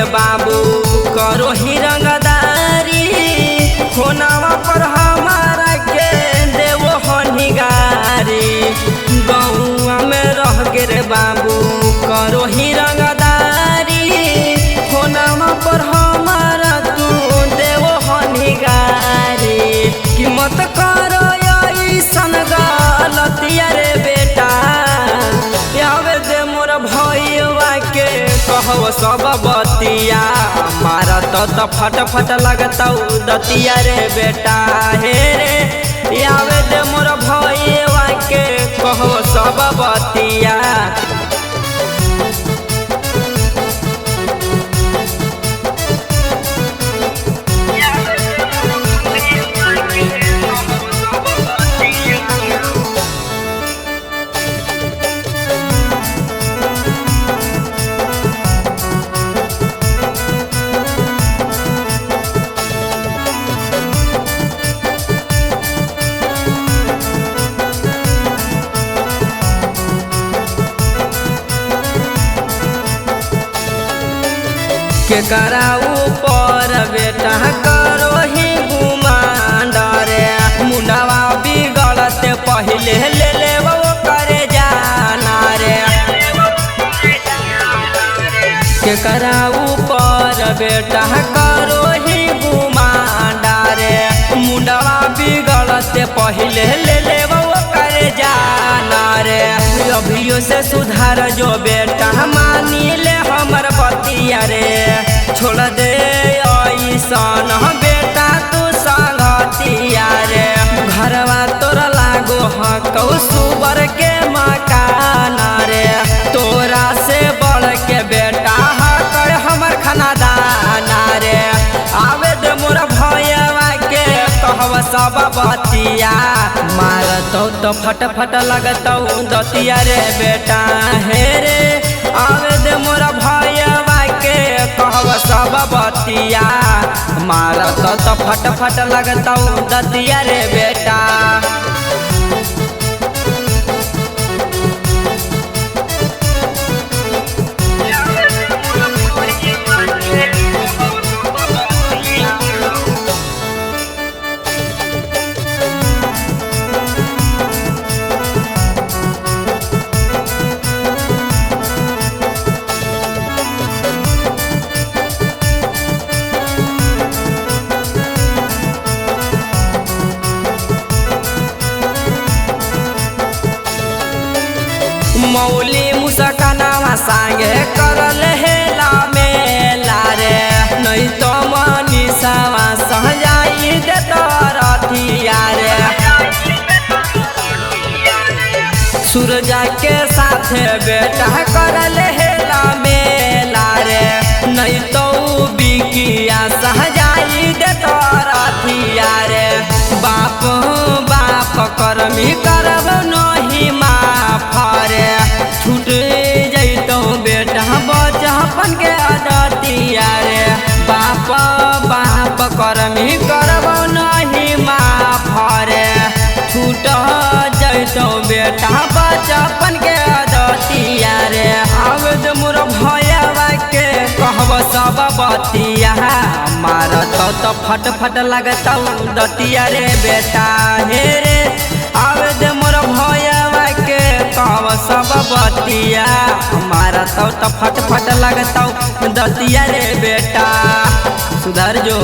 गे बाबू करो ही रंगदारी, खोनावा पर हमारा के देवो हनिगारी। गौआ में रह गे रे बाबू करो ही रंगदारी, खोनावा पर हमारा तू देवो हनिगारी। कि मत करो ऐसन गलतिया रे बेटा, आवे दे मोर भैया के कहव सब बतिया। मारा तो फट फट लगता दतिया रे बेटा हे रे, आवे दे मोर भैया के कहव सब बतिया। के कराऊ पर बेटा करो ही गुमान रे, मुंडवा बिगड़ते पहले ले ले वो करे जाना रे। के कराऊ पर बेटा करो ही गुमान रे, मुंडवा बिगड़ते पहले ले ले वो करे जाना रे। अभियो से सुधार जो बेटा मानी ले हमर बतिया रे, छोड़ दे ऐसन बेटा तू संगतिया रे। घरवा तोरा लागो हकौ सुबर के मकान रे, तोरा से बढ़ के बेटा हकर हमर खानदान रे। आवे दे मोर भैया के कहब सब बतिया, मारतौ तो फट फट लगतौ दतिया रे बेटा हे रे। आवे दे मोर भैया के कहब सब बतिया, मारतौ तो फट फट लगतौ दतिया रे बेटा। मौली मुसकनावा संगे करल हेला मेला रे, नहीं तो मनीषावा सहजाई दे तरथिया रे। सूरजा के साथ बेटा करल हेला मेला रे, नहीं तो बिकिया सहजाई दे तरथिया रे। बाप बाप करमी करब नहीं माफ रे, छूट जैतो बेटा बचपन के आदतिया रे। बाप बाप करमी करब नहीं माफ रे, छूट जैतो बेटा बचपन के आदतिया रे। आवेद मोर भैया के कहब सब बतिया, मारतौ तो फट फट लगतौ दतिया रे बेटा हे रे। आवेद मोर भैया के कहब सब बतिया, मारतौ तो फट फट लगतौ दतिया रे बेटा। सुधर जो।